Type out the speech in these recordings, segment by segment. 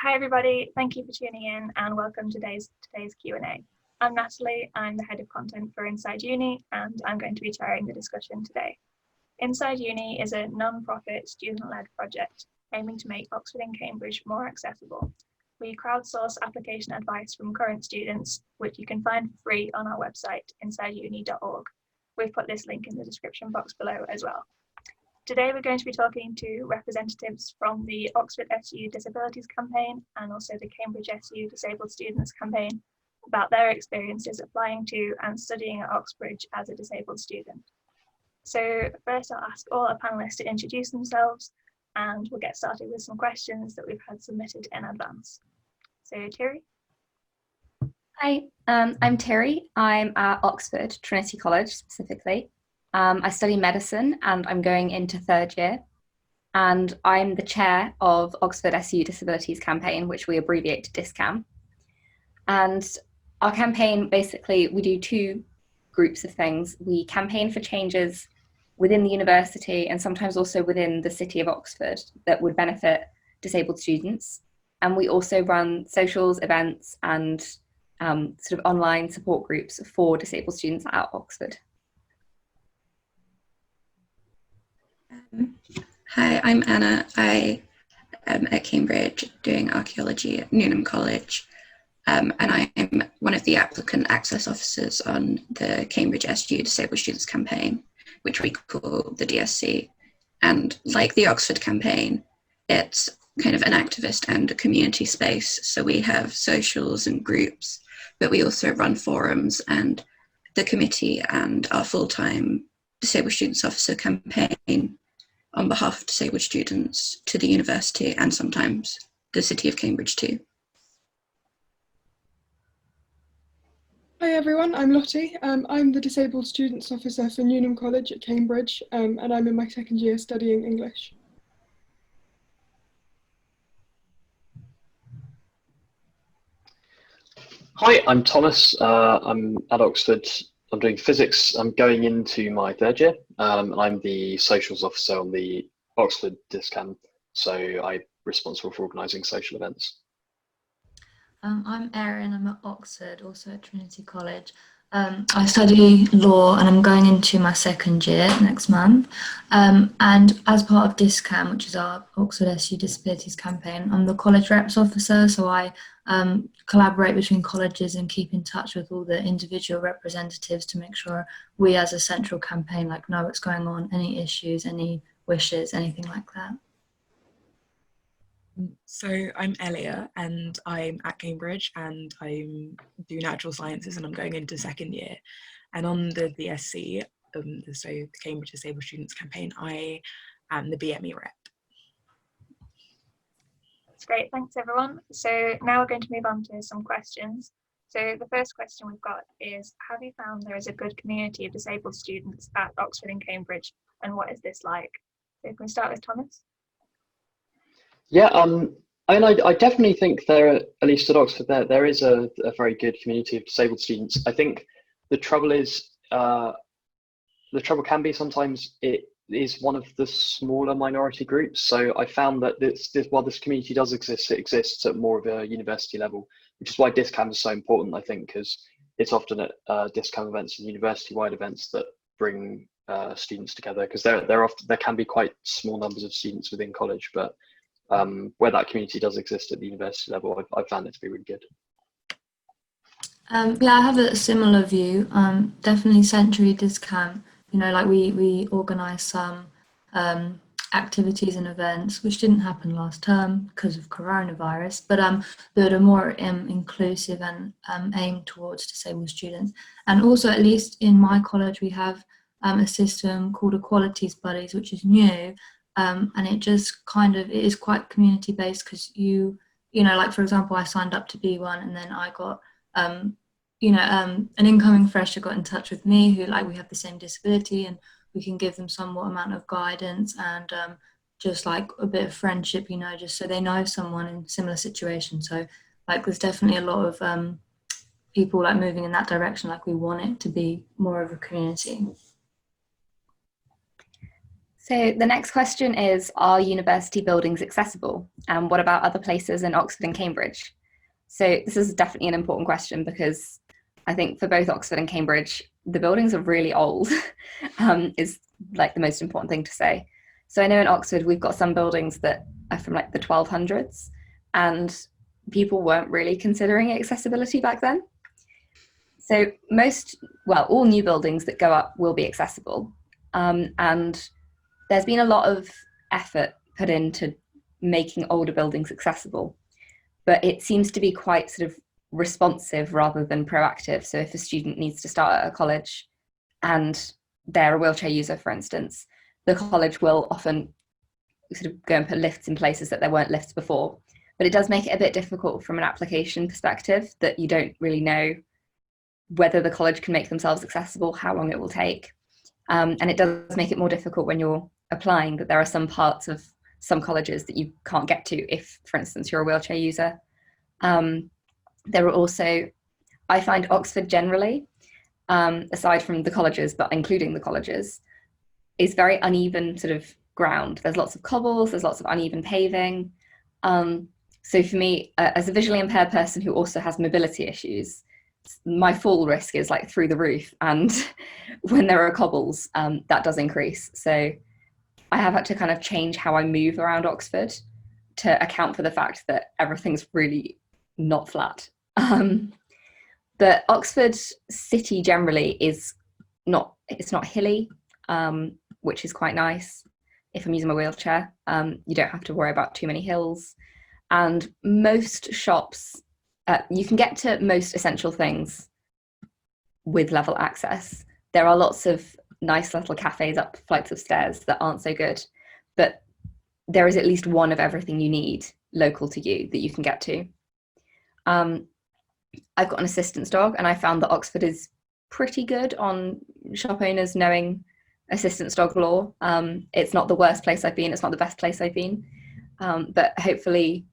Hi everybody, thank you for tuning in and welcome to today's Q&A. I'm Natalie, I'm the head of content for InsideUni and I'm going to be chairing the discussion today. InsideUni is a non-profit student-led project aiming to make Oxford and Cambridge more accessible. We crowdsource application advice from current students, which you can find for free on our website, insideuni.org. We've put this link in the description box below as well. Today we're going to be talking to representatives from the Oxford SU Disabilities Campaign and also the Cambridge SU Disabled Students Campaign about their experiences applying to and studying at Oxbridge as a disabled student. So first I'll ask all our panellists to introduce themselves and we'll get started with some questions that we've had submitted in advance. So Terry. Hi, I'm Terry. I'm at Oxford, Trinity College specifically. I study medicine and I'm going into third year. And I'm the chair of Oxford SU Disabilities Campaign, which we abbreviate to DISCAM. And our campaign, basically, we do two groups of things. We campaign for changes within the university and sometimes also within the city of Oxford that would benefit disabled students. And we also run socials, events and sort of online support groups for disabled students at Oxford. Hi, I'm Anna. I am at Cambridge doing archaeology at Newnham College, and I am one of the applicant access officers on the Cambridge SU Disabled Students Campaign, which we call the DSC. And like the Oxford campaign, it's kind of an activist and a community space. So we have socials and groups, but we also run forums, and the committee and our full-time Disabled Students Officer campaign on behalf of disabled students to the university and sometimes the city of Cambridge too. Hi everyone, I'm Lottie. I'm the Disabled Students Officer for Newnham College at Cambridge, and I'm in my second year studying English. Hi, I'm Thomas. I'm at Oxford. I'm doing physics. I'm going into my third year. I'm the socials officer on the Oxford DISCAM, so I'm responsible for organising social events. I'm Erin. I'm at Oxford, also at Trinity College. I study law and I'm going into my second year next month. And as part of DISCAM, which is our Oxford SU Disabilities Campaign, I'm the college reps officer, so I collaborate between colleges and keep in touch with all the individual representatives to make sure we as a central campaign know what's going on, any issues, any wishes, anything like that. So I'm Elia and I'm at Cambridge and I do natural sciences and I'm going into second year. And on the DSC, so the Cambridge Disabled Students Campaign, I am the BME rep. That's great, thanks everyone. So now we're going to move on to some questions. So the first question we've got is, have you found there is a good community of disabled students at Oxford and Cambridge, and what is this like? So can we start with Thomas? Yeah, I definitely think there, at least at Oxford, there is a very good community of disabled students. I think the trouble is, the trouble can be sometimes it is one of the smaller minority groups. So I found that while this community does exist, it exists at more of a university level, which is why DISCAM is so important, I think, because it's often at DISCAM events and university-wide events that bring students together, because there can be quite small numbers of students within college, but where that community does exist at the university level, I've found it to be really good. Yeah, I have a similar view. Definitely Century DISCAM, we organise some activities and events which didn't happen last term because of coronavirus, but that are more inclusive and aimed towards disabled students. And also, at least in my college, we have a system called Equalities Buddies, which is new. And it just it is quite community based, because for example, I signed up to be one and then I got, an incoming fresher got in touch with me who we have the same disability, and we can give them somewhat amount of guidance and just a bit of friendship, just so they know someone in similar situation. So there's definitely a lot of people moving in that direction. We want it to be more of a community. So the next question is, are university buildings accessible? And what about other places in Oxford and Cambridge? So this is definitely an important question because I think for both Oxford and Cambridge, the buildings are really old, is like the most important thing to say. So I know in Oxford, we've got some buildings that are from like the 1200s, and people weren't really considering accessibility back then. So all new buildings that go up will be accessible. And there's been a lot of effort put into making older buildings accessible, but it seems to be quite sort of responsive rather than proactive. So if a student needs to start at a college and they're a wheelchair user, for instance, the college will often sort of go and put lifts in places that there weren't lifts before. But it does make it a bit difficult from an application perspective, that you don't really know whether the college can make themselves accessible, how long it will take. And it does make it more difficult when you're applying, that there are some parts of some colleges that you can't get to if, for instance, you're a wheelchair user. There are also, I find Oxford generally, aside from the colleges, but including the colleges, is very uneven sort of ground. There's lots of cobbles, there's lots of uneven paving. So for me, as a visually impaired person who also has mobility issues, my fall risk is like through the roof. And when there are cobbles, that does increase. So I have had to kind of change how I move around Oxford to account for the fact that everything's really not flat. But Oxford city generally it's not hilly, which is quite nice. If I'm using my wheelchair, you don't have to worry about too many hills. And most shops, you can get to most essential things with level access. There are lots of nice little cafes up flights of stairs that aren't so good, but there is at least one of everything you need local to you that you can get to. I've got an assistance dog, and I found that Oxford is pretty good on shop owners knowing assistance dog law. It's not the worst place I've been, it's not the best place I've been, but hopefully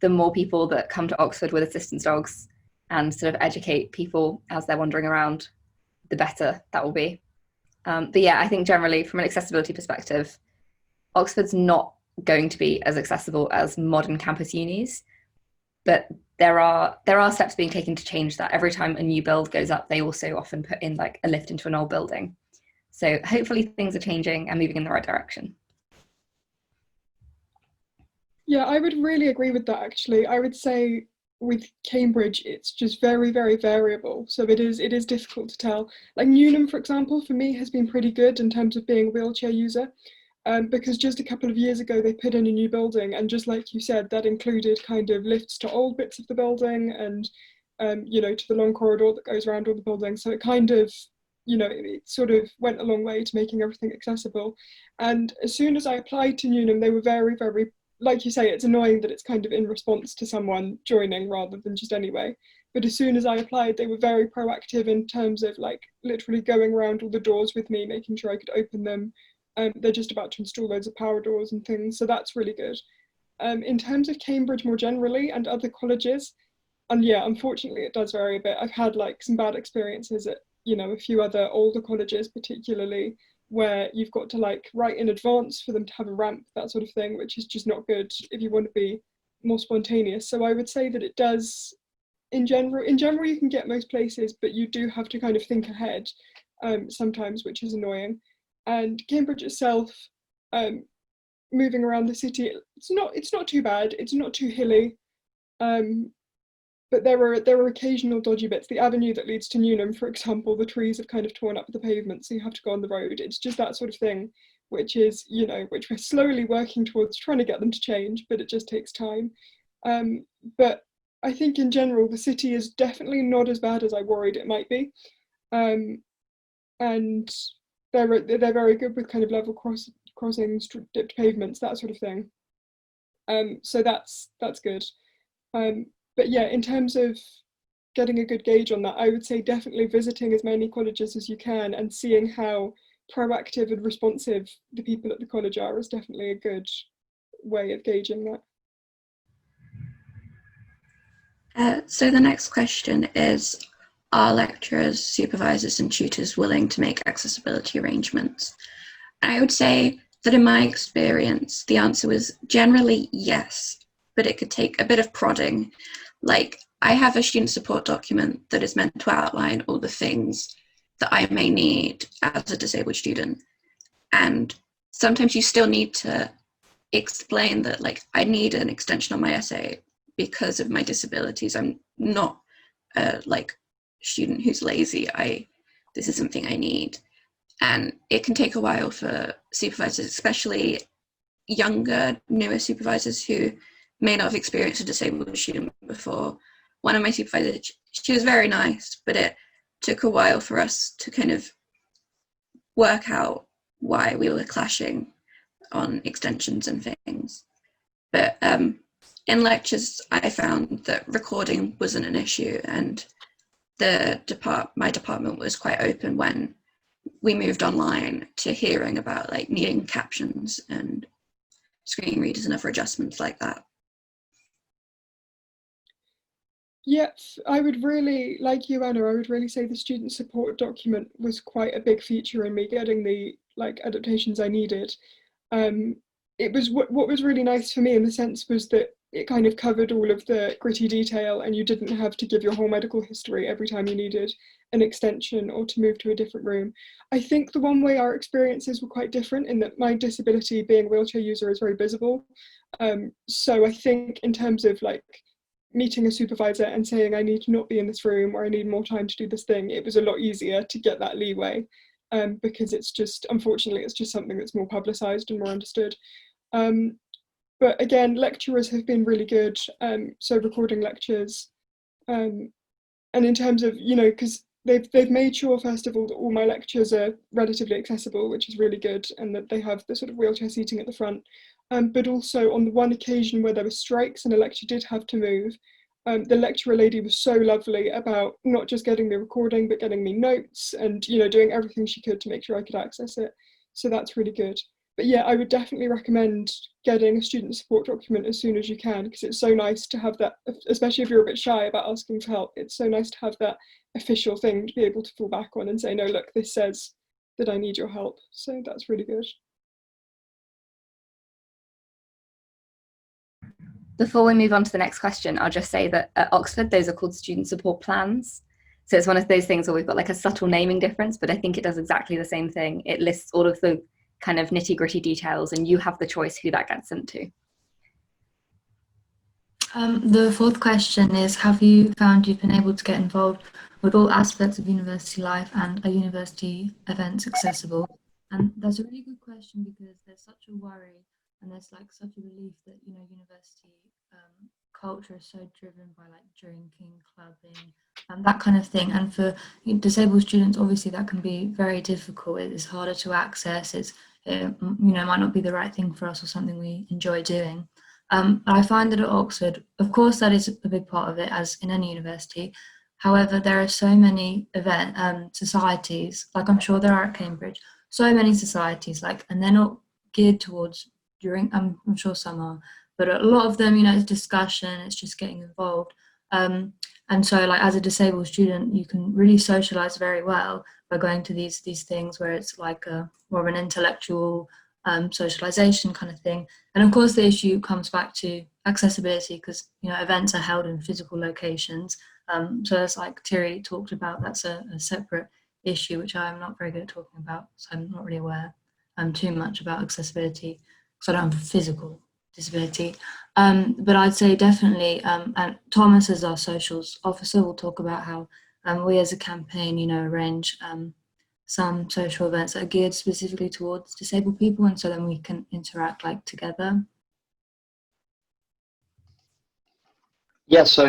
the more people that come to Oxford with assistance dogs and sort of educate people as they're wandering around, the better that will be. But yeah, I think generally from an accessibility perspective, Oxford's not going to be as accessible as modern campus unis, but there are steps being taken to change that. Every time a new build goes up, they also often put in like a lift into an old building. So hopefully things are changing and moving in the right direction. Yeah, I would really agree with that, actually. I would say with Cambridge, it's just very, very variable. So it is difficult to tell. Like Newnham, for example, for me has been pretty good in terms of being a wheelchair user, because just a couple of years ago, they put in a new building. And just like you said, that included kind of lifts to old bits of the building and, to the long corridor that goes around all the buildings. So it kind of, it sort of went a long way to making everything accessible. And as soon as I applied to Newnham, they were very, very, like you say, it's annoying that it's kind of in response to someone joining rather than just anyway. But as soon as I applied, they were very proactive in terms of like literally going around all the doors with me, making sure I could open them. They're just about to install loads of power doors and things, so that's really good. In terms of Cambridge more generally and other colleges, and yeah, unfortunately it does vary a bit. I've had like some bad experiences at, a few other older colleges particularly, where you've got to like write in advance for them to have a ramp, that sort of thing, which is just not good if you want to be more spontaneous. So I would say that it does, in general you can get most places, but you do have to kind of think ahead sometimes, which is annoying. And Cambridge itself, moving around the city, it's not too bad, it's not too hilly, but there are occasional dodgy bits. The avenue that leads to Newnham, for example, the trees have kind of torn up the pavement, so you have to go on the road. It's just that sort of thing, which is, which we're slowly working towards trying to get them to change, but it just takes time. But I think in general, the city is definitely not as bad as I worried it might be. And they're very good with kind of level crossings, dipped pavements, that sort of thing. So that's good. But yeah, in terms of getting a good gauge on that, I would say definitely visiting as many colleges as you can and seeing how proactive and responsive the people at the college are is definitely a good way of gauging that. So the next question is, are lecturers, supervisors and tutors willing to make accessibility arrangements? And I would say that in my experience, the answer was generally yes, but it could take a bit of prodding. Like, I have a student support document that is meant to outline all the things that I may need as a disabled student. And sometimes you still need to explain that, like, I need an extension on my essay because of my disabilities. I'm not a student who's lazy. This is something I need. And it can take a while for supervisors, especially younger, newer supervisors who may not have experienced a disabled student before. One of my supervisors, she was very nice, but it took a while for us to kind of work out why we were clashing on extensions and things. But in lectures, I found that recording wasn't an issue, and my department was quite open when we moved online to hearing about like needing captions and screen readers and other adjustments like that. Yeah, I would really, like you, Anna, I would really say the student support document was quite a big feature in me getting the adaptations I needed. It was what was really nice for me in the sense was that it kind of covered all of the gritty detail, and you didn't have to give your whole medical history every time you needed an extension or to move to a different room. I think the one way our experiences were quite different in that my disability, being a wheelchair user, is very visible. So I think in terms of like meeting a supervisor and saying I need to not be in this room or I need more time to do this thing, it was a lot easier to get that leeway, because it's just, unfortunately, it's just something that's more publicised and more understood. But again, lecturers have been really good, so recording lectures, and in terms of, you know, because they've made sure, first of all, that all my lectures are relatively accessible, which is really good, and that they have the sort of wheelchair seating at the front. But also on the one occasion where there were strikes and a lecture did have to move, the lecturer lady was so lovely about not just getting me recording, but getting me notes and, you know, doing everything she could to make sure I could access it. So that's really good. But yeah, I would definitely recommend getting a student support document as soon as you can, because it's so nice to have that, especially if you're a bit shy about asking for help. It's so nice to have that official thing to be able to fall back on and say, no, look, this says that I need your help. So that's really good. Before we move on to the next question, I'll just say that at Oxford, those are called student support plans. So it's one of those things where we've got like a subtle naming difference, but I think it does exactly the same thing. It lists all of the kind of nitty-gritty details, and you have the choice who that gets sent to. The fourth question is, have you found you've been able to get involved with all aspects of university life and are university events accessible? And that's a really good question, because there's such a worry and there's like such a belief that, you know, university culture is so driven by like drinking, clubbing, and that kind of thing. And for disabled students, obviously that can be very difficult. It is harder to access. It might not be the right thing for us or something we enjoy doing. I find that at Oxford, of course, that is a big part of it, as in any university. However, there are so many societies, like I'm sure there are at Cambridge, so many societies, and they're not geared towards during. I'm sure some are, but a lot of them, you know, it's discussion, it's just getting involved. And so, like, as a disabled student, you can really socialise very well by going to these things where it's like more of an intellectual socialization kind of thing. And of course the issue comes back to accessibility, because, you know, events are held in physical locations, so as like Thierry talked about, that's a separate issue which I'm not very good at talking about, so I'm not really aware too much about accessibility because I don't have a physical disability, but I'd say definitely, and Thomas, as our socials officer, will talk about how we as a campaign, you know, arrange some social events that are geared specifically towards disabled people, and so then we can interact like together. Yeah, so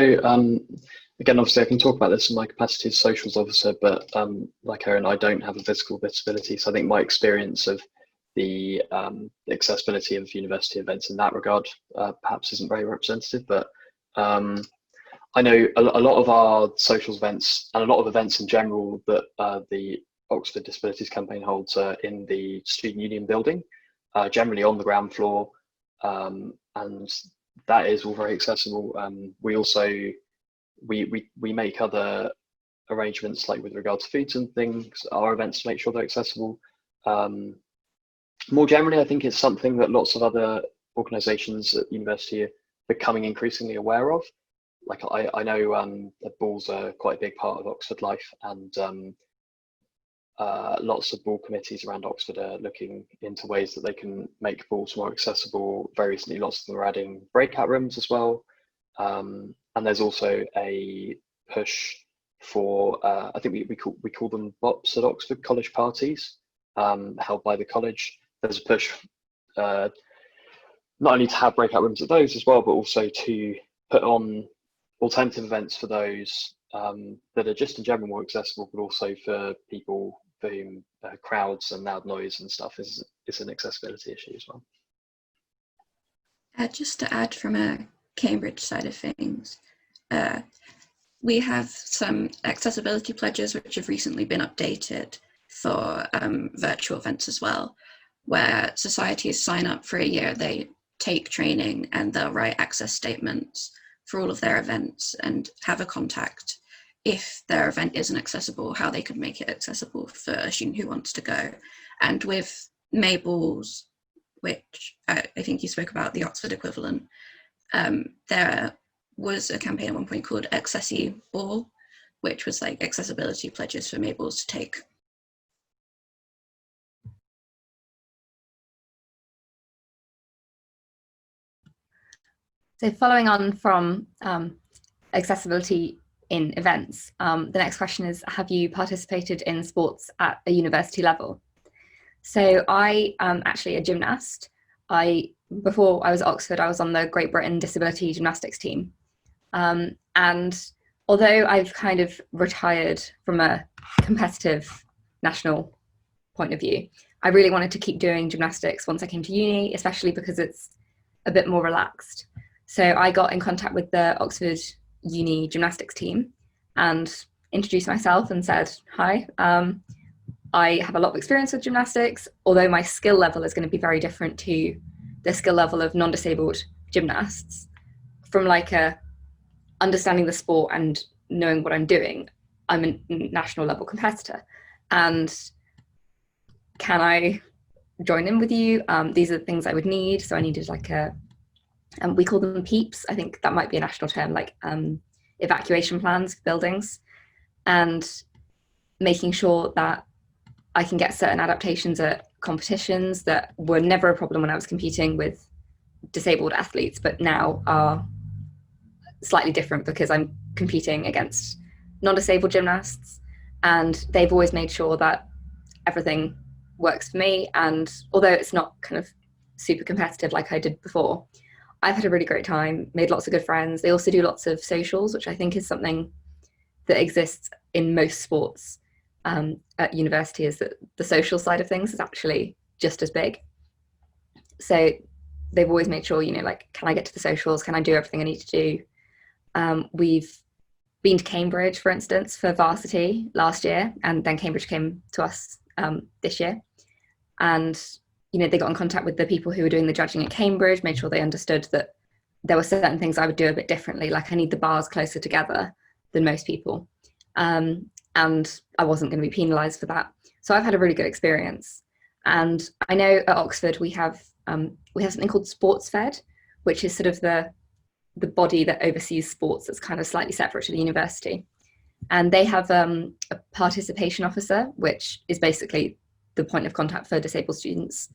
again, obviously I can talk about this in my capacity as socials officer, but like Erin, I don't have a physical disability, so I think my experience of the accessibility of university events in that regard perhaps isn't very representative, but I know a lot of our socials events and a lot of events in general that the Oxford Disabilities Campaign holds in the Student Union building, generally on the ground floor, and that is all very accessible. We also we make other arrangements, like with regard to foods and things, our events, to make sure they're accessible. more generally, I think it's something that lots of other organisations at university are becoming increasingly aware of. Like I know that balls are quite a big part of Oxford life, and lots of ball committees around Oxford are looking into ways that they can make balls more accessible. Very recently, lots of them are adding breakout rooms as well. And there's also a push for, I think we call them BOPs at Oxford, college parties, held by the college. There's a push not only to have breakout rooms at those as well, but also to put on alternative events for those that are just in general more accessible, but also for people for whom crowds and loud noise and stuff is an accessibility issue as well. Just to add from a Cambridge side of things, we have some accessibility pledges which have recently been updated for virtual events as well, where societies sign up for a year, they take training, and they'll write access statements for all of their events and have a contact if their event isn't accessible, how they could make it accessible for a student who wants to go. And with Mabel's, which I think you spoke about, the Oxford equivalent, there was a campaign at one point called AccessiBall, which was like accessibility pledges for Mabel's to take. So following on from accessibility in events, the next question is, have you participated in sports at a university level? So I am actually a gymnast. Before I was at Oxford, I was on the Great Britain disability gymnastics team. And although I've kind of retired from a competitive national point of view, I really wanted to keep doing gymnastics once I came to uni, especially because it's a bit more relaxed. So I got in contact with the Oxford Uni gymnastics team and introduced myself and said, hi, I have a lot of experience with gymnastics, although my skill level is going to be very different to the skill level of non-disabled gymnasts. From like understanding the sport and knowing what I'm doing, I'm a national level competitor. And can I join in with you? These are the things I would need. So I needed like we call them PEEPs. I think that might be a national term, like evacuation plans for buildings, and making sure that I can get certain adaptations at competitions that were never a problem when I was competing with disabled athletes, but now are slightly different because I'm competing against non-disabled gymnasts, and they've always made sure that everything works for me. And although it's not kind of super competitive like I did before, I've had a really great time, made lots of good friends. They also do lots of socials, which I think is something that exists in most sports at university, is that the social side of things is actually just as big. So they've always made sure, like, can I get to the socials? Can I do everything I need to do? We've been to Cambridge, for instance, for varsity last year, and then Cambridge came to us this year. And they got in contact with the people who were doing the judging at Cambridge, made sure they understood that there were certain things I would do a bit differently, like I need the bars closer together than most people. And I wasn't going to be penalised for that. So I've had a really good experience. And I know at Oxford we have something called Sports Fed, which is sort of the body that oversees sports that's kind of slightly separate to the university. And they have a participation officer, which is basically the point of contact for disabled students.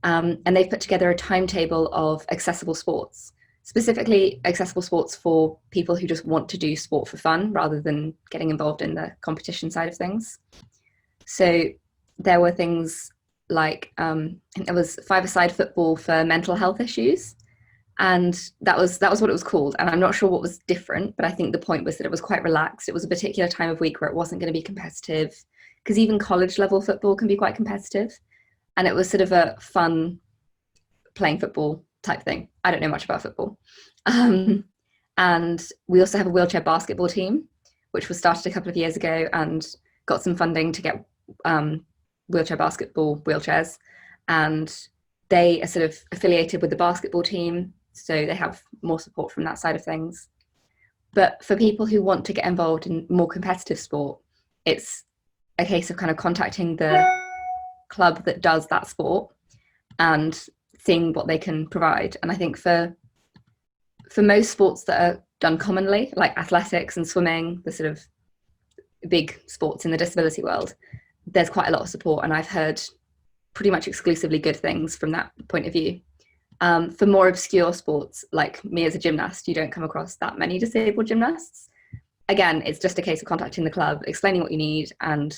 And they've put together a timetable of accessible sports, specifically accessible sports for people who just want to do sport for fun rather than getting involved in the competition side of things. So there were things like, I think there was five-a-side football for mental health issues. And that was what it was called. And I'm not sure what was different, but I think the point was that it was quite relaxed. It was a particular time of week where it wasn't going to be competitive, because even college level football can be quite competitive. And it was sort of a fun playing football type thing. I don't know much about football. And we also have a wheelchair basketball team, which was started a couple of years ago and got some funding to get wheelchair basketball wheelchairs. And they are sort of affiliated with the basketball team, so they have more support from that side of things. But for people who want to get involved in more competitive sport, it's a case of kind of contacting the club that does that sport and seeing what they can provide. And I think for most sports that are done commonly, like athletics and swimming, the sort of big sports in the disability world, there's quite a lot of support, and I've heard pretty much exclusively good things from that point of view. For more obscure sports, like me as a gymnast, you don't come across that many disabled gymnasts. Again, it's just a case of contacting the club, explaining what you need, and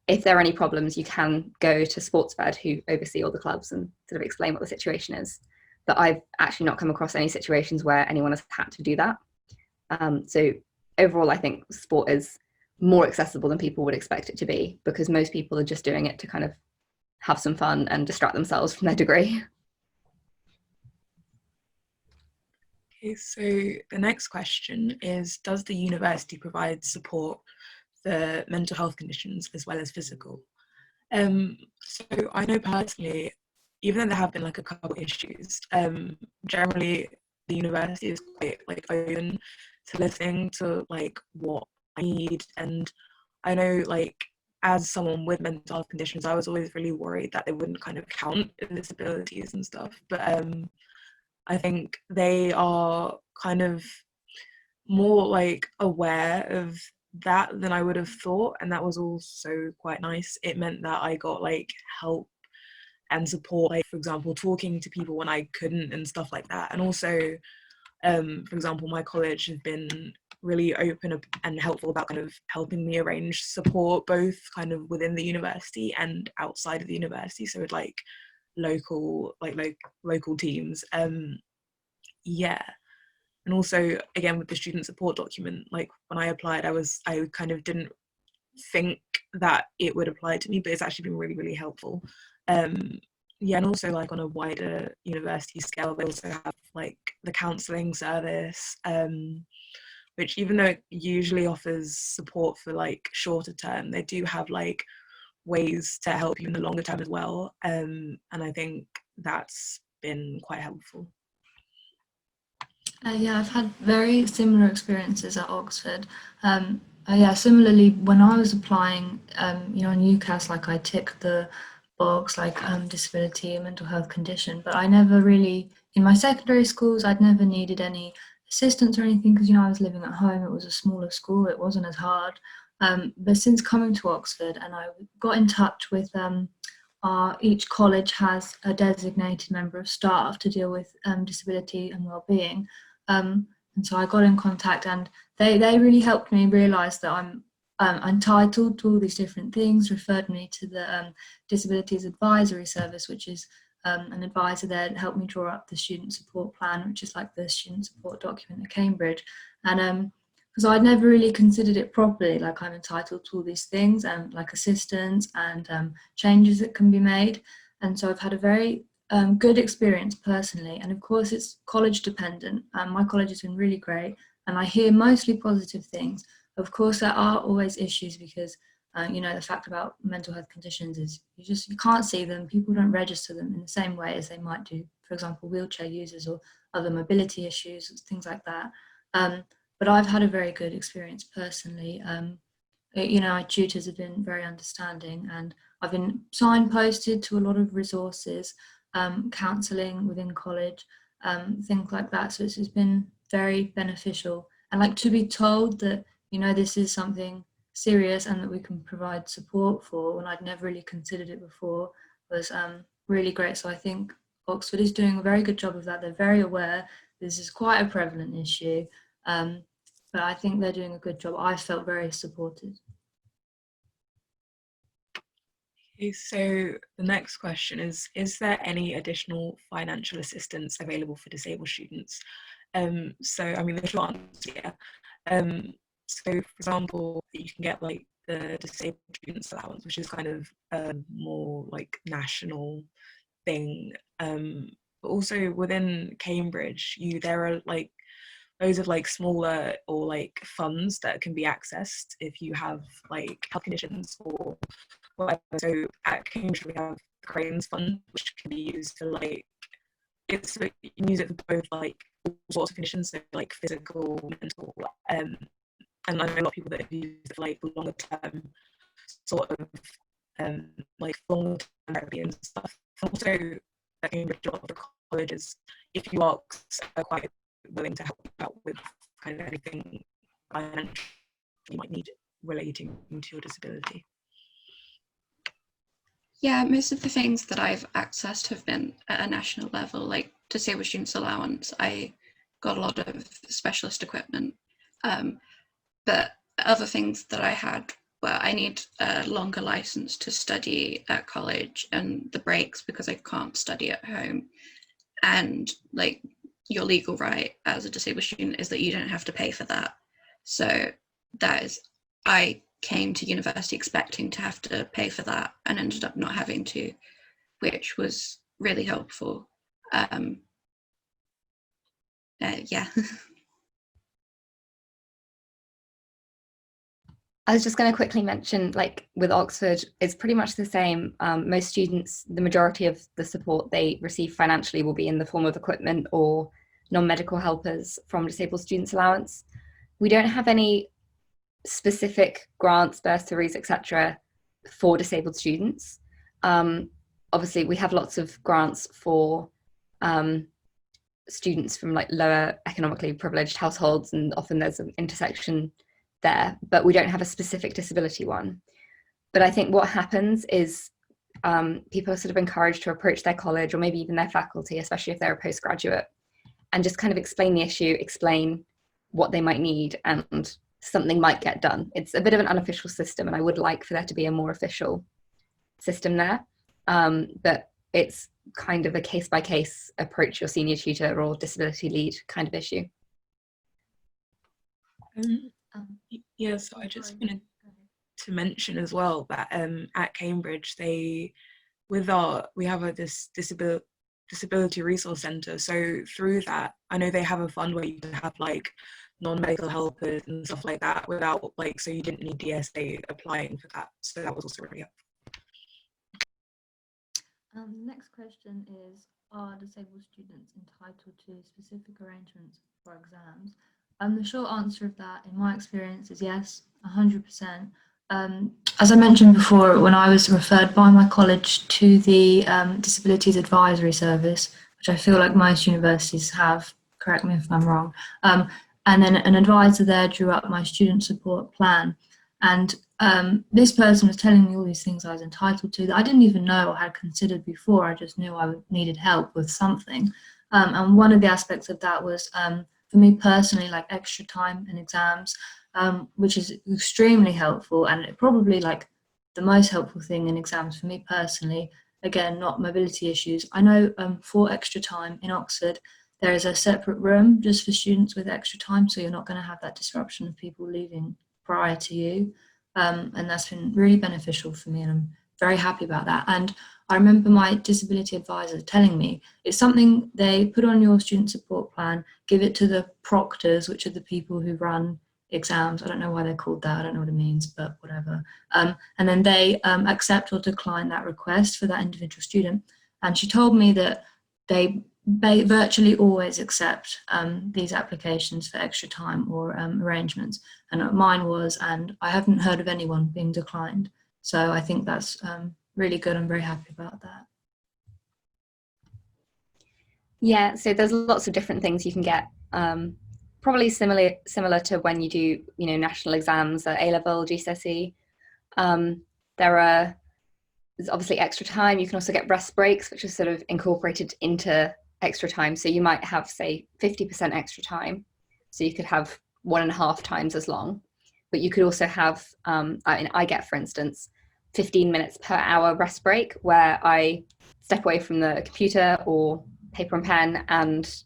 if there are any problems, you can go to SportsFed, who oversee all the clubs, and sort of explain what the situation is. But I've actually not come across any situations where anyone has had to do that. So overall, I think sport is more accessible than people would expect it to be, because most people are just doing it to kind of have some fun and distract themselves from their degree. Okay, so the next question is, does the university provide support for mental health conditions as well as physical? So I know personally, even though there have been like a couple issues, generally the university is quite like open to listening to like what I need. And I know, like, as someone with mental health conditions, I was always really worried that they wouldn't kind of count in disabilities and stuff. But I think they are kind of more like aware of that than I would have thought, and that was also quite nice. It meant that I got like help and support, like for example talking to people when I couldn't and stuff like that. And also for example, my college has been really open and helpful about kind of helping me arrange support both kind of within the university and outside of the university, so with like local teams. Yeah. And also, again, with the student support document, like when I applied, I kind of didn't think that it would apply to me, but it's actually been really, really helpful. Yeah, and also like on a wider university scale, they also have like the counselling service, which even though it usually offers support for like shorter term, they do have like ways to help you in the longer term as well. And I think that's been quite helpful. Yeah, I've had very similar experiences at Oxford. Yeah, similarly, when I was applying, on UCAS, like I ticked the box like disability and mental health condition, but I never really, in my secondary schools, I'd never needed any assistance or anything because, I was living at home. It was a smaller school. It wasn't as hard. But since coming to Oxford, and I got in touch with each college has a designated member of staff to deal with disability and well-being. And so I got in contact, and they really helped me realise that I'm entitled to all these different things, referred me to the Disabilities Advisory Service, which is an advisor there to help me draw up the student support plan, which is like the student support document at Cambridge. And because I'd never really considered it properly, like I'm entitled to all these things and like assistance and changes that can be made. And so I've had a very good experience personally, and of course it's college dependent. My college has been really great, and I hear mostly positive things. Of course there are always issues because the fact about mental health conditions is you can't see them. People don't register them in the same way as they might do, for example, wheelchair users or other mobility issues, things like that. But I've had a very good experience personally. Our tutors have been very understanding, and I've been signposted to a lot of resources, counselling within college, things like that. So it's been very beneficial. And like to be told that, this is something serious and that we can provide support for when I'd never really considered it before was really great. So I think Oxford is doing a very good job of that. They're very aware this is quite a prevalent issue. But I think they're doing a good job. I felt very supported. Okay, so the next question is there any additional financial assistance available for disabled students? So, I mean, the short answer, yeah. So, for example, you can get like the Disabled Students Allowance, which is kind of a more like national thing. But also within Cambridge, there are like loads of like smaller or like funds that can be accessed if you have like health conditions or whatever. So at Cambridge we have the Cranes Fund, which can be used for like you can use it for both like all sorts of conditions, so like physical, mental, and I know a lot of people that have used it for like longer term sort of like long term therapy and stuff. also at Cambridge, a lot of the colleges, if you ask, are quite willing to help you out with kind of anything financial you might need relating to your disability. Yeah, most of the things that I've accessed have been at a national level, like Disabled Students Allowance. I got a lot of specialist equipment, but other things that I had were I need a longer license to study at college and the breaks because I can't study at home. And like your legal right as a disabled student is that you don't have to pay for that. So that is, I came to university expecting to have to pay for that and ended up not having to, which was really helpful. Yeah. I was just going to quickly mention, like with Oxford, it's pretty much the same. Most students, the majority of the support they receive financially will be in the form of equipment or non-medical helpers from Disabled Students Allowance. We don't have any specific grants, bursaries, etc. for disabled students. Obviously, we have lots of grants for students from like lower economically privileged households, and often there's an intersection there, but we don't have a specific disability one. But I think what happens is people are sort of encouraged to approach their college or maybe even their faculty, especially if they're a postgraduate, and just kind of explain the issue, explain what they might need, and something might get done. It's a bit of an unofficial system, and I would like for there to be a more official system there. But it's kind of a case-by-case approach your senior tutor or disability lead kind of issue. Yeah, so I just wanted to mention as well that at Cambridge we have this disability resource centre. So through that, I know they have a fund where you can have like non-medical helpers and stuff like that without like, so you didn't need DSA applying for that. So that was also really helpful. The next question is, are disabled students entitled to specific arrangements for exams? The short answer of that, in my experience, is yes, 100%. As I mentioned before, when I was referred by my college to the Disabilities Advisory Service, which I feel like most universities have, correct me if I'm wrong, and then an advisor there drew up my student support plan. And this person was telling me all these things I was entitled to that I didn't even know or had considered before. I just knew I needed help with something. And one of the aspects of that was, for me personally, like extra time in exams, which is extremely helpful, and probably like the most helpful thing in exams for me personally. Again, not mobility issues. I know for extra time in Oxford, there is a separate room just for students with extra time, so you're not going to have that disruption of people leaving prior to you. And that's been really beneficial for me, and I'm very happy about that. And I remember my disability advisor telling me it's something they put on your student support plan, give it to the proctors, which are the people who run exams. I don't know why they're called that, I don't know what it means, but whatever. And then they accept or decline that request for that individual student. And she told me that they virtually always accept these applications for extra time or arrangements. And mine was, and I haven't heard of anyone being declined. So I think that's really good. I'm very happy about that. Yeah, so there's lots of different things you can get. Probably similar to when you do, national exams at A-level, GCSE. There's obviously extra time. You can also get rest breaks, which is sort of incorporated into extra time. So you might have, say, 50% extra time. So you could have 1.5 times as long. But you could also have, I get, for instance, 15 minutes per hour rest break, where I step away from the computer or paper and pen and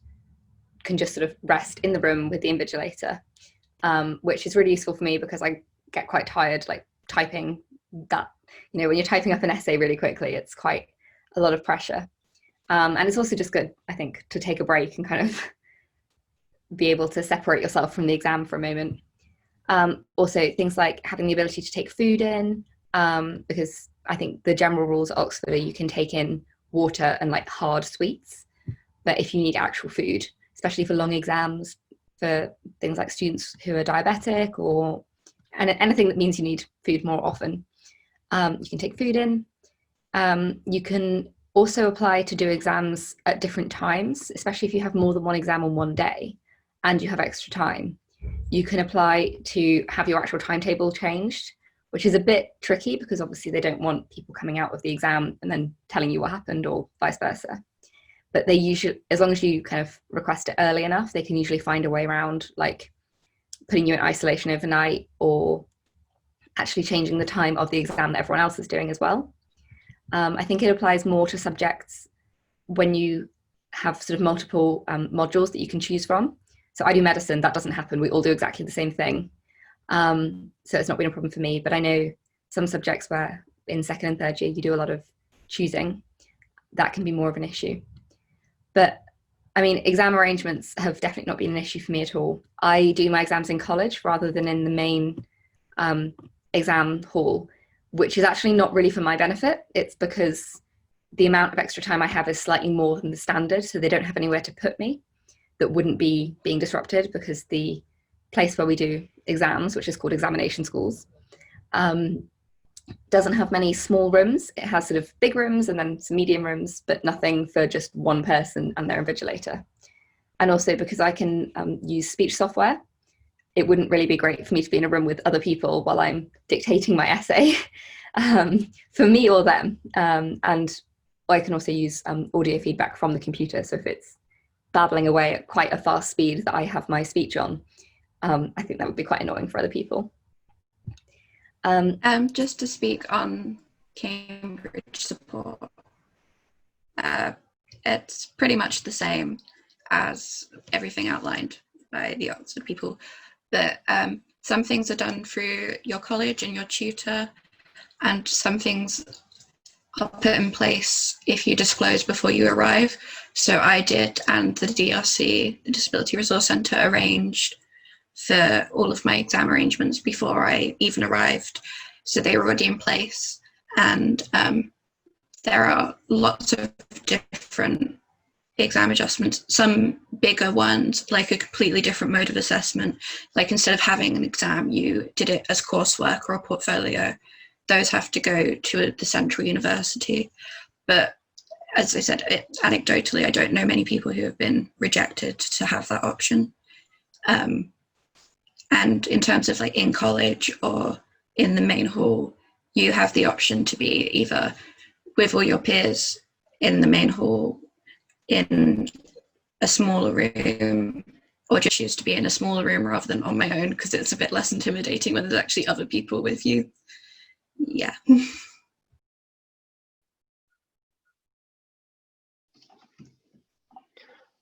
can just sort of rest in the room with the invigilator, which is really useful for me because I get quite tired, like typing that, when you're typing up an essay really quickly, it's quite a lot of pressure. And it's also just good, I think, to take a break and kind of be able to separate yourself from the exam for a moment. Also, things like having the ability to take food in, because I think the general rules at Oxford are you can take in water and like hard sweets, but if you need actual food, especially for long exams, for things like students who are diabetic or anything that means you need food more often, you can take food in. You can also apply to do exams at different times, especially if you have more than one exam on one day and you have extra time. You can apply to have your actual timetable changed, which is a bit tricky because obviously they don't want people coming out of the exam and then telling you what happened, or vice versa. But they usually, as long as you kind of request it early enough, they can usually find a way around, like putting you in isolation overnight, or actually changing the time of the exam that everyone else is doing as well. I think it applies more to subjects when you have sort of multiple modules that you can choose from. So I do medicine, that doesn't happen. We all do exactly the same thing. So it's not been a problem for me, but I know some subjects where in second and third year you do a lot of choosing, that can be more of an issue. But I mean, exam arrangements have definitely not been an issue for me at all. I do my exams in college rather than in the main exam hall, which is actually not really for my benefit. It's because the amount of extra time I have is slightly more than the standard, so they don't have anywhere to put me that wouldn't be being disrupted, because the place where we do exams, which is called examination schools, doesn't have many small rooms. It has sort of big rooms and then some medium rooms, but nothing for just one person and their invigilator. And also because I can use speech software, it wouldn't really be great for me to be in a room with other people while I'm dictating my essay for me or them. And I can also use audio feedback from the computer. So if it's babbling away at quite a fast speed that I have my speech on, I think that would be quite annoying for other people. Just to speak on Cambridge support, it's pretty much the same as everything outlined by the Oxford people, but some things are done through your college and your tutor, and some things are put in place if you disclose before you arrive. So I did, and the DRC, the Disability Resource Centre, arranged for all of my exam arrangements before I even arrived. So they were already in place, and there are lots of different exam adjustments, some bigger ones, like a completely different mode of assessment. Like instead of having an exam, you did it as coursework or a portfolio. Those have to go to the central university. But as I said, anecdotally, I don't know many people who have been rejected to have that option. And in terms of like in college or in the main hall, you have the option to be either with all your peers in the main hall in a smaller room, or just choose to be in a smaller room rather than on my own, because it's a bit less intimidating when there's actually other people with you. Yeah.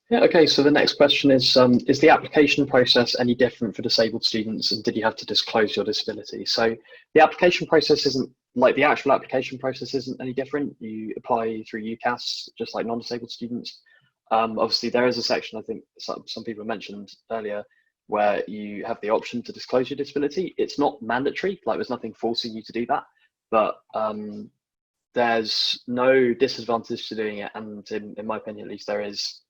Yeah, okay, so the next question is the application process any different for disabled students, and did you have to disclose your disability? So the application process isn't, like the actual application process isn't any different. You apply through UCAS, just like non-disabled students. Obviously there is a section, I think some people mentioned earlier, where you have the option to disclose your disability. It's not mandatory, like there's nothing forcing you to do that, but there's no disadvantage to doing it, and in my opinion at least, there is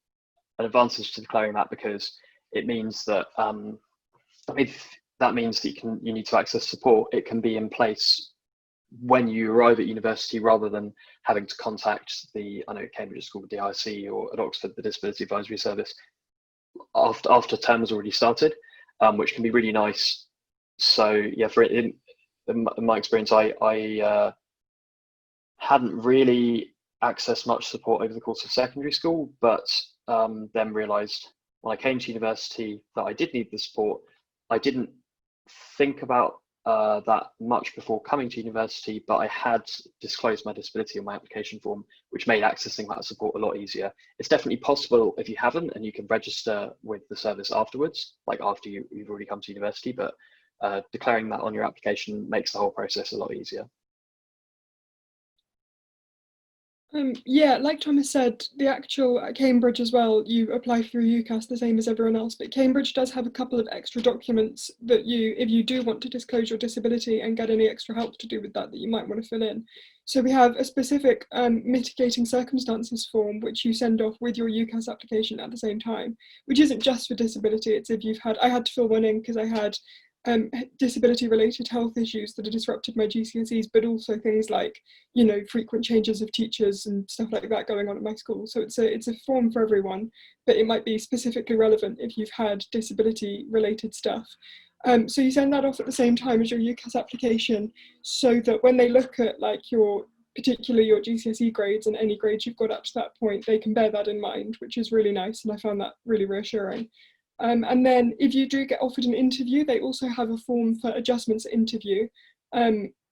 an advantage to declaring that, because it means that if that means that you need to access support, it can be in place when you arrive at university, rather than having to contact the, I know Cambridge is called the DIC, or at Oxford the Disability Advisory Service, after term has already started, which can be really nice. So yeah, in my experience, I hadn't really accessed much support over the course of secondary school, but then realised when I came to university that I did need the support. I didn't think about that much before coming to university, but I had disclosed my disability on my application form, which made accessing that support a lot easier. It's definitely possible if you haven't, and you can register with the service afterwards, like after you've already come to university, but declaring that on your application makes the whole process a lot easier. Yeah, like Thomas said, the actual at Cambridge as well, you apply through UCAS the same as everyone else, but Cambridge does have a couple of extra documents that if you do want to disclose your disability and get any extra help to do with that you might want to fill in. So we have a specific mitigating circumstances form, which you send off with your UCAS application at the same time, which isn't just for disability. It's if you've had, I had to fill one in because I had disability related health issues that have disrupted my GCSEs, but also things like, you know, frequent changes of teachers and stuff like that going on at my school. So it's a form for everyone, but it might be specifically relevant if you've had disability related stuff. So you send that off at the same time as your UCAS application, so that when they look at like particularly your GCSE grades and any grades you've got up to that point, they can bear that in mind, which is really nice, and I found that really reassuring. And then if you do get offered an interview, they also have a form for adjustments at interview.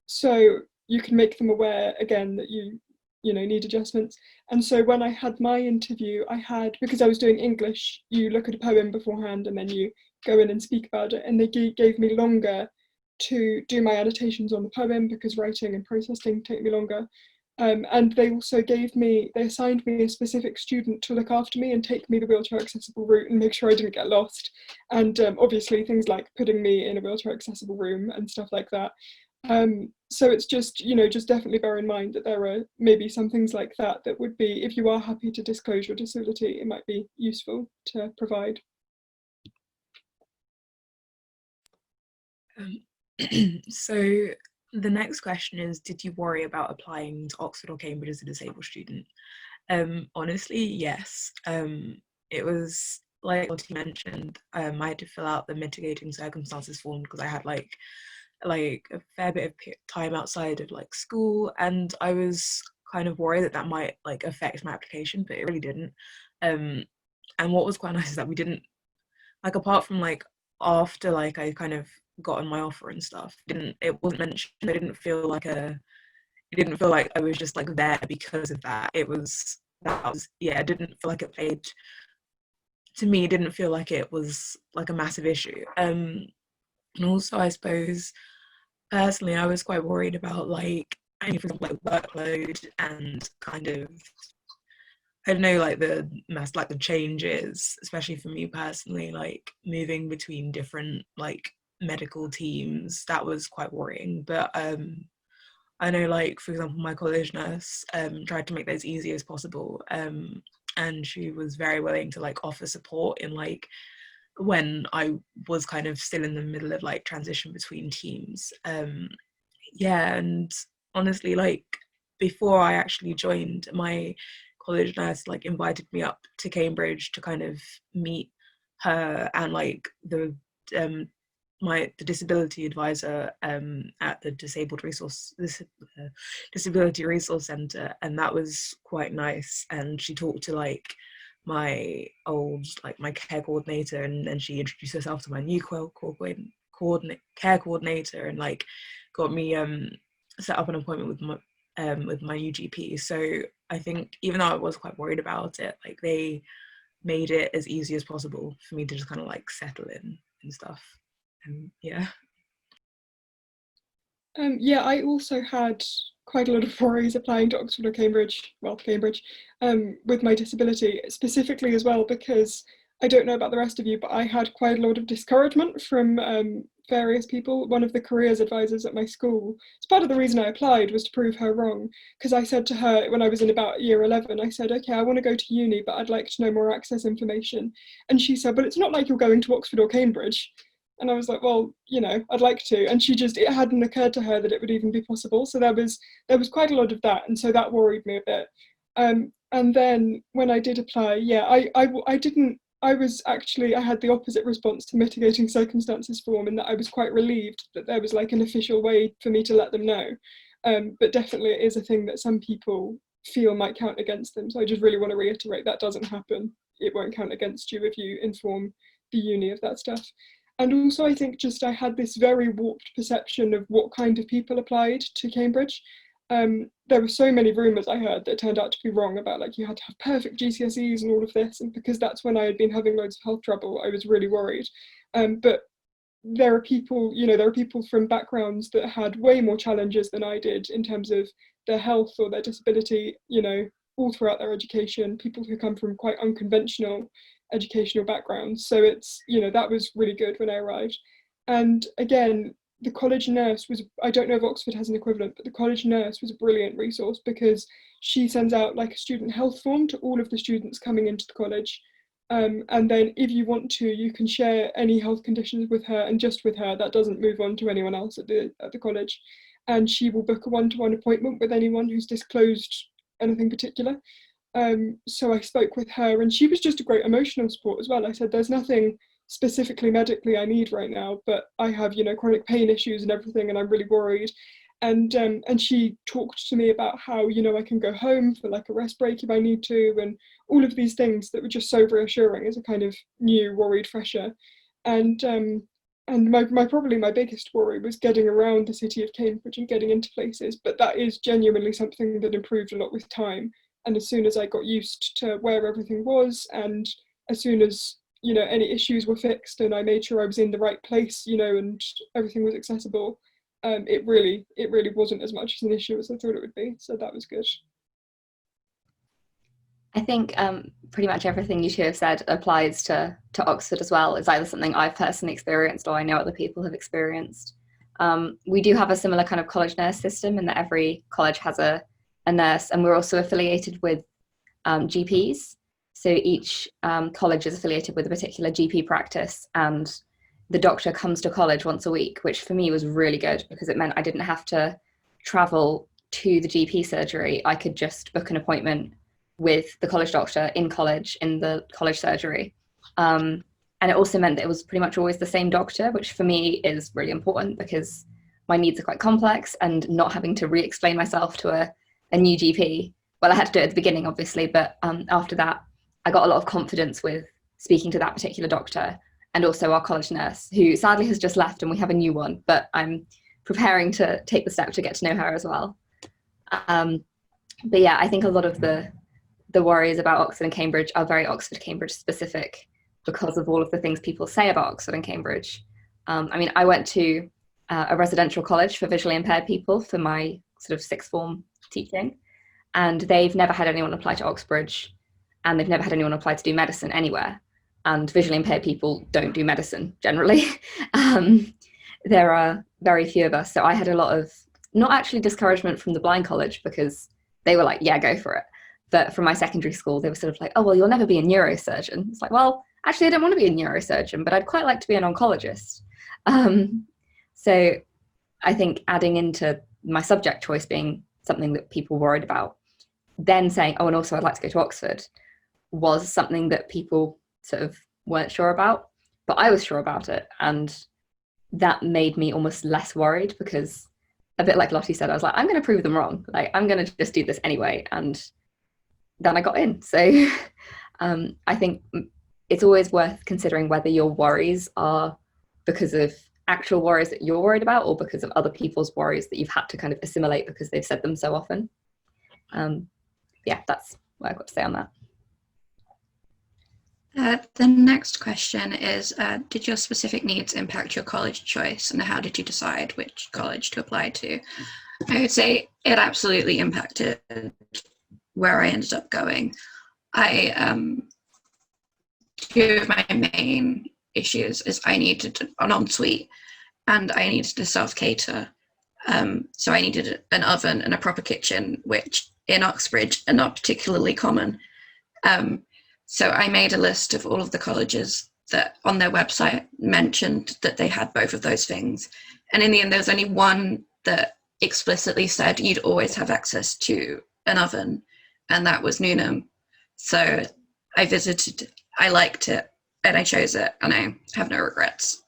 So you can make them aware again that you need adjustments. And so when I had my interview, because I was doing English, you look at a poem beforehand and then you go in and speak about it. And they gave me longer to do my annotations on the poem because writing and processing take me longer. And they also they assigned me a specific student to look after me and take me the wheelchair accessible route and make sure I didn't get lost. And obviously things like putting me in a wheelchair accessible room and stuff like that. So it's just, just definitely bear in mind that there are maybe some things like that would be, if you are happy to disclose your disability, it might be useful to provide. So the next question is, did you worry about applying to Oxford or Cambridge as a disabled student? Honestly, yes. It was like what you mentioned, I had to fill out the mitigating circumstances form because I had like a fair bit of time outside of like school, and I was kind of worried that might like affect my application, but it really didn't. And what was quite nice is that we didn't, like, apart from like after like I kind of gotten my offer and stuff, it wasn't mentioned. It didn't feel like I was just like there because of that. It didn't feel like it played, to me, it didn't feel like it was like a massive issue. And also I suppose personally I was quite worried about like, for example, like workload and kind of, I don't know, like the changes, especially for me personally, like moving between different like medical teams, that was quite worrying. But I know, like, for example, my college nurse tried to make that as easy as possible, and she was very willing to like offer support in like when I was kind of still in the middle of like transition between teams. And honestly, like before I actually joined, my college nurse like invited me up to Cambridge to kind of meet her and like the disability advisor at the disability resource centre, and that was quite nice. And she talked to like my care coordinator, and then she introduced herself to my new care coordinator, and like got me set up an appointment with my new GP. So I think even though I was quite worried about it, like they made it as easy as possible for me to just kind of like settle in and stuff. Yeah, I also had quite a lot of worries applying to Oxford or Cambridge, with my disability specifically as well, because I don't know about the rest of you, but I had quite a lot of discouragement from various people. One of the careers advisors at my school, it's part of the reason I applied, was to prove her wrong, because I said to her when I was in about year 11, I said, okay, I want to go to uni, but I'd like to know more access information. And she said, but it's not like you're going to Oxford or Cambridge. And I was like, well, I'd like to. And it hadn't occurred to her that it would even be possible. So there was quite a lot of that. And so that worried me a bit. And then when I did apply, I had the opposite response to mitigating circumstances form, in that I was quite relieved that there was like an official way for me to let them know. But definitely it is a thing that some people feel might count against them. So I just really want to reiterate that doesn't happen. It won't count against you if you inform the uni of that stuff. And also I think I had this very warped perception of what kind of people applied to Cambridge. There were so many rumours I heard that turned out to be wrong about like you had to have perfect GCSEs and all of this, and because that's when I had been having loads of health trouble, I was really worried. But there are people from backgrounds that had way more challenges than I did in terms of their health or their disability, all throughout their education, people who come from quite unconventional educational backgrounds. So it's, that was really good when I arrived. And again, the college nurse I don't know if Oxford has an equivalent, but the college nurse was a brilliant resource, because she sends out like a student health form to all of the students coming into the college. And then if you want to, you can share any health conditions with her, and just with her. That doesn't move on to anyone else at the college. And she will book a one-to-one appointment with anyone who's disclosed anything particular. So I spoke with her, and she was just a great emotional support as well. I said, there's nothing specifically medically I need right now, but I have, chronic pain issues and everything, and I'm really worried. And she talked to me about how, I can go home for like a rest break if I need to, and all of these things that were just so reassuring as a kind of new worried fresher. And probably my biggest worry was getting around the city of Cambridge and getting into places, but that is genuinely something that improved a lot with time. And as soon as I got used to where everything was, and as soon as any issues were fixed, and I made sure I was in the right place, and everything was accessible, it really wasn't as much as an issue as I thought it would be. So that was good. I think pretty much everything you two have said applies to Oxford as well. It's either something I've personally experienced or I know other people have experienced. We do have a similar kind of college nurse system in that every college has a nurse, and we're also affiliated with GPs. So each college is affiliated with a particular GP practice, and the doctor comes to college once a week, which for me was really good because it meant I didn't have to travel to the GP surgery. I could just book an appointment with the college doctor in college, in the college surgery. And it also meant that it was pretty much always the same doctor, which for me is really important because my needs are quite complex, and not having to re-explain myself to a new GP. Well, I had to do it at the beginning, obviously, but after that, I got a lot of confidence with speaking to that particular doctor, and also our college nurse, who sadly has just left and we have a new one, but I'm preparing to take the step to get to know her as well. But yeah, I think a lot of the worries about Oxford and Cambridge are very Oxford-Cambridge specific because of all of the things people say about Oxford and Cambridge. I went to a residential college for visually impaired people for my sort of sixth form teaching, and they've never had anyone apply to Oxbridge, and they've never had anyone apply to do medicine anywhere. And visually impaired people don't do medicine generally. There are very few of us. So I had a lot of, not actually discouragement from the blind college, because they were like, yeah, go for it. But from my secondary school, they were sort of like, oh, well, you'll never be a neurosurgeon. It's like, well, actually, I don't want to be a neurosurgeon, but I'd quite like to be an oncologist. So I think adding into my subject choice being something that people worried about, then saying, oh, and also I'd like to go to Oxford, was something that people sort of weren't sure about, but I was sure about it. And that made me almost less worried, because a bit like Lottie said, I was like, I'm going to prove them wrong. Like, I'm going to just do this anyway. And then I got in. So I think it's always worth considering whether your worries are because of actual worries that you're worried about, or because of other people's worries that you've had to kind of assimilate because they've said them so often. Yeah, that's what I've got to say on that. The next question is, did your specific needs impact your college choice, and how did you decide which college to apply to? I would say it absolutely impacted where I ended up going. Two of my main issues is I needed an ensuite and I needed to self-cater. So I needed an oven and a proper kitchen, which in Oxbridge are not particularly common. So I made a list of all of the colleges that on their website mentioned that they had both of those things. And in the end, there was only one that explicitly said you'd always have access to an oven, and that was Newnham. So I visited, I liked it, and I chose it, and I have no regrets.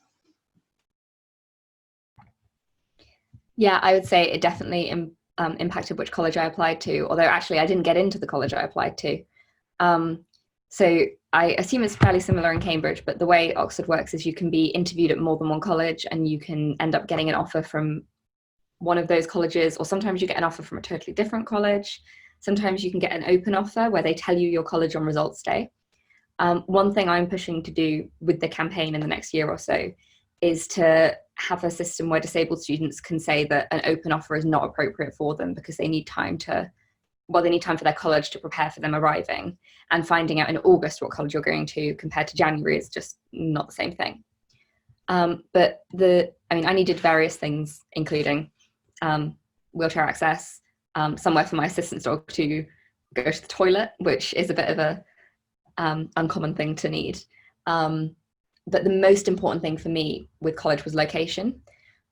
Yeah, I would say it definitely impacted which college I applied to, although actually I didn't get into the college I applied to. So I assume it's fairly similar in Cambridge, but the way Oxford works is you can be interviewed at more than one college, and you can end up getting an offer from one of those colleges, or sometimes you get an offer from a totally different college. Sometimes you can get an open offer where they tell you your college on results day. One thing I'm pushing to do with the campaign in the next year or so is to have a system where disabled students can say that an open offer is not appropriate for them because they need time for their college to prepare for them arriving, and finding out in August what college you're going to compared to January is just not the same thing. But I needed various things, including wheelchair access, somewhere for my assistant's dog to go to the toilet, which is a bit of uncommon thing to need. But the most important thing for me with college was location,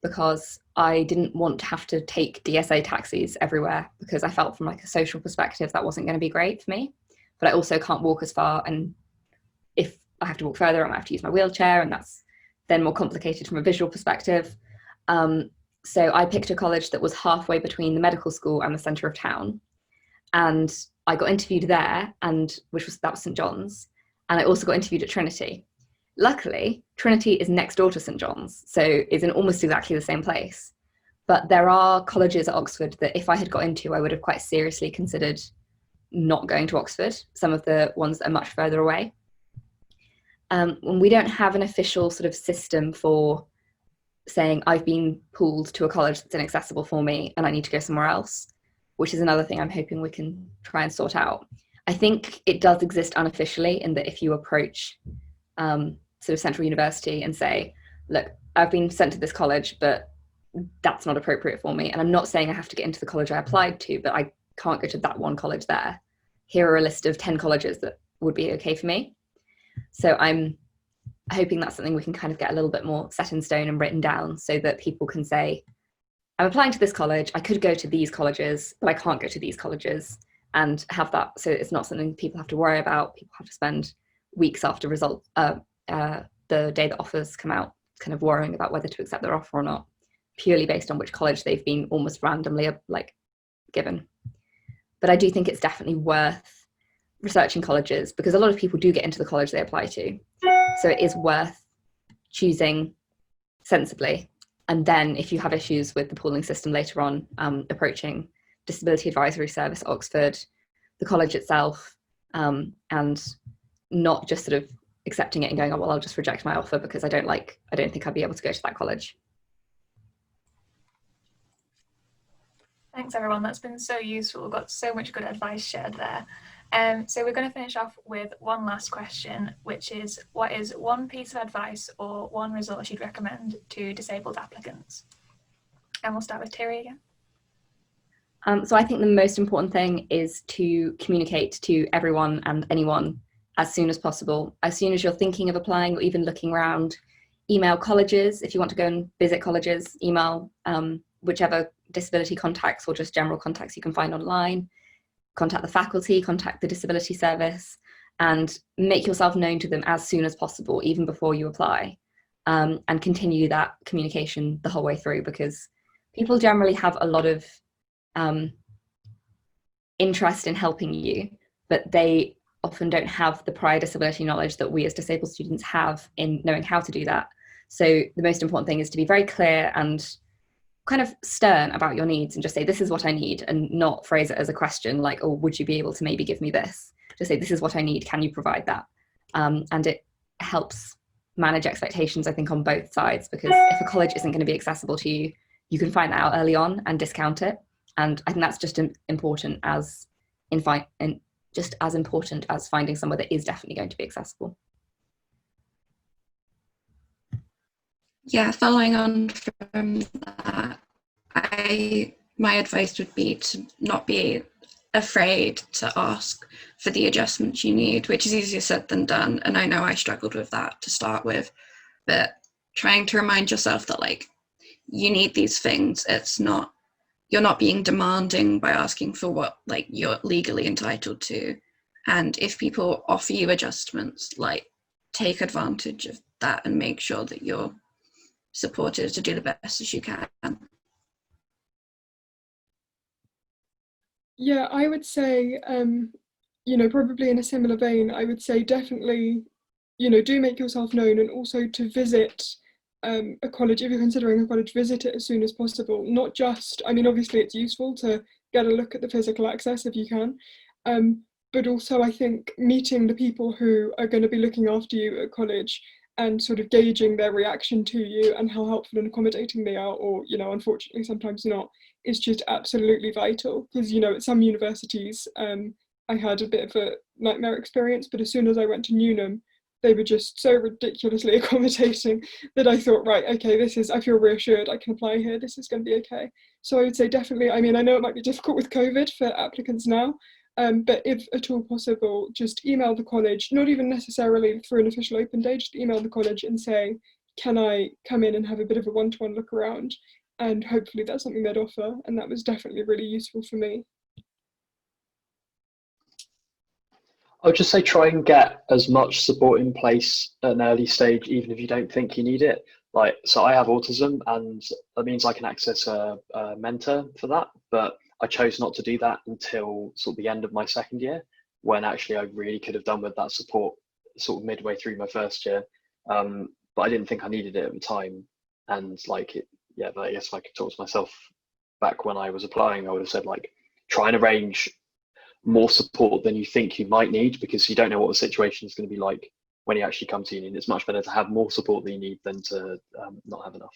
because I didn't want to have to take DSA taxis everywhere, because I felt from like a social perspective that wasn't going to be great for me. But I also can't walk as far, and if I have to walk further, I might have to use my wheelchair, and that's then more complicated from a visual perspective. So I picked a college that was halfway between the medical school and the centre of town, and I got interviewed there, and that was St John's, and I also got interviewed at Trinity. Luckily, Trinity is next door to St John's, so it's in almost exactly the same place. But there are colleges at Oxford that if I had got into, I would have quite seriously considered not going to Oxford, some of the ones that are much further away. And we don't have an official sort of system for saying I've been pulled to a college that's inaccessible for me and I need to go somewhere else, which is another thing I'm hoping we can try and sort out. I think it does exist unofficially in that if you approach sort of Central University and say, look, I've been sent to this college, but that's not appropriate for me. And I'm not saying I have to get into the college I applied to, but I can't go to that one college there. Here are a list of 10 colleges that would be okay for me. So I'm hoping that's something we can kind of get a little bit more set in stone and written down, so that people can say, I'm applying to this college, I could go to these colleges, but I can't go to these colleges, and have that, so it's not something people have to worry about. People have to spend weeks after the day that offers come out kind of worrying about whether to accept their offer or not, purely based on which college they've been almost randomly like given. But I do think it's definitely worth researching colleges, because a lot of people do get into the college they apply to. So it is worth choosing sensibly. And then if you have issues with the pooling system later on, approaching Disability Advisory Service at Oxford, the college itself, and not just sort of accepting it and going, oh, well, I'll just reject my offer because I don't think I'll be able to go to that college. Thanks everyone, that's been so useful. We've got so much good advice shared there. So we're going to finish off with one last question, which is, what is one piece of advice or one resource you'd recommend to disabled applicants? And we'll start with Terry again. So I think the most important thing is to communicate to everyone and anyone as soon as possible. As soon as you're thinking of applying or even looking around, email colleges. If you want to go and visit colleges, email whichever disability contacts or just general contacts you can find online. Contact the faculty, contact the disability service, and make yourself known to them as soon as possible, even before you apply, and continue that communication the whole way through, because people generally have a lot of interest in helping you, but they often don't have the prior disability knowledge that we as disabled students have in knowing how to do that. So the most important thing is to be very clear and kind of stern about your needs, and just say, this is what I need, and not phrase it as a question like, oh, would you be able to maybe give me this? Just say, this is what I need, can you provide that? And it helps manage expectations, I think, on both sides, because if a college isn't going to be accessible to you, you can find that out early on and discount it. And I think that's just important as important as finding somewhere that is definitely going to be accessible. Yeah, following on from that, my advice would be to not be afraid to ask for the adjustments you need, which is easier said than done. And I know I struggled with that to start with, but trying to remind yourself that, like, you need these things. You're not being demanding by asking for what, like, you're legally entitled to. And if people offer you adjustments, like, take advantage of that and make sure that you're supported to do the best as you can. Yeah, I would say, probably in a similar vein, I would say definitely, do make yourself known, and also to visit a college. If you're considering a college, visit it as soon as possible. Not just, obviously it's useful to get a look at the physical access if you can, but also I think meeting the people who are going to be looking after you at college and sort of gauging their reaction to you and how helpful and accommodating they are, or, unfortunately sometimes not, is just absolutely vital. Because, at some universities, I had a bit of a nightmare experience, but as soon as I went to Newnham, they were just so ridiculously accommodating that I thought, right, okay, I feel reassured, I can apply here, this is going to be okay. So I would say definitely, I know it might be difficult with COVID for applicants now, But if at all possible, just email the college, not even necessarily through an official open day, just email the college and say, can I come in and have a bit of a one-to-one look around? And hopefully that's something they'd offer. And that was definitely really useful for me. I would just say try and get as much support in place at an early stage, even if you don't think you need it. Like, so I have autism, and that means I can access a mentor for that. But I chose not to do that until sort of the end of my second year, when actually I really could have done with that support sort of midway through my first year. But I didn't think I needed it at the time. And like, but I guess if I could talk to myself back when I was applying, I would have said, like, try and arrange more support than you think you might need, because you don't know what the situation is going to be like when you actually come to uni. It's much better to have more support than you need than to not have enough.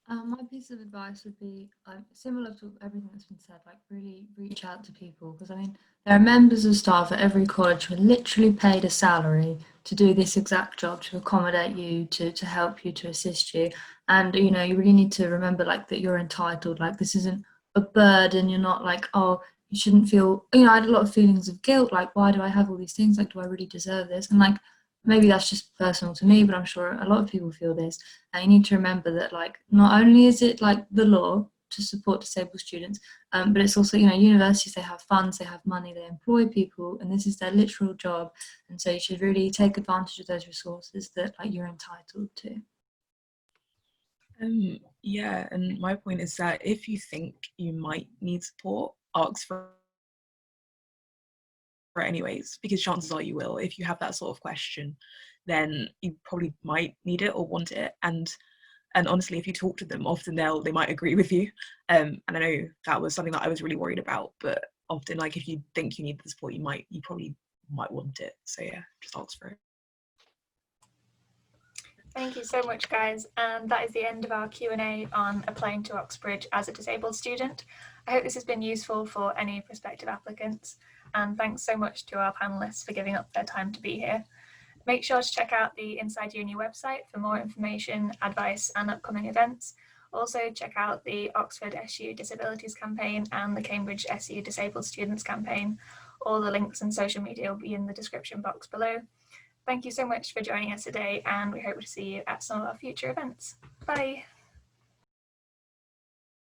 My piece of advice would be similar to everything that's been said, like really reach out to people, because I mean, there are members of staff at every college who are literally paid a salary to do this exact job, to accommodate you, to help you, to assist you. And, you know, you really need to remember like that you're entitled, like this isn't a burden. You're not like, oh, you shouldn't feel, you know, I had a lot of feelings of guilt, like, why do I have all these things? Like, do I really deserve this? And like, maybe that's just personal to me, but I'm sure a lot of people feel this. And you need to remember that, like, not only is it like the law to support disabled students, but it's also, you know, universities, they have funds, they have money, they employ people, and this is their literal job. And so you should really take advantage of those resources that like you're entitled to. Yeah, and my point is that if you think you might need support, ask for it anyways, because chances are you will. If you have that sort of question, then you probably might need it or want it. And honestly, if you talk to them, often they might agree with you. And I know that was something that I was really worried about, but often, like, if you think you need the support, you probably might want it. So yeah, just ask for it. Thank you so much, guys. And that is the end of our Q&A on applying to Oxbridge as a disabled student. I hope this has been useful for any prospective applicants. And thanks so much to our panelists for giving up their time to be here. Make sure to check out the InsideUni website for more information, advice, and upcoming events. Also, check out the Oxford SU Disabilities Campaign and the Cambridge SU Disabled Students Campaign. All the links and social media will be in the description box below. Thank you so much for joining us today, and we hope to see you at some of our future events. Bye.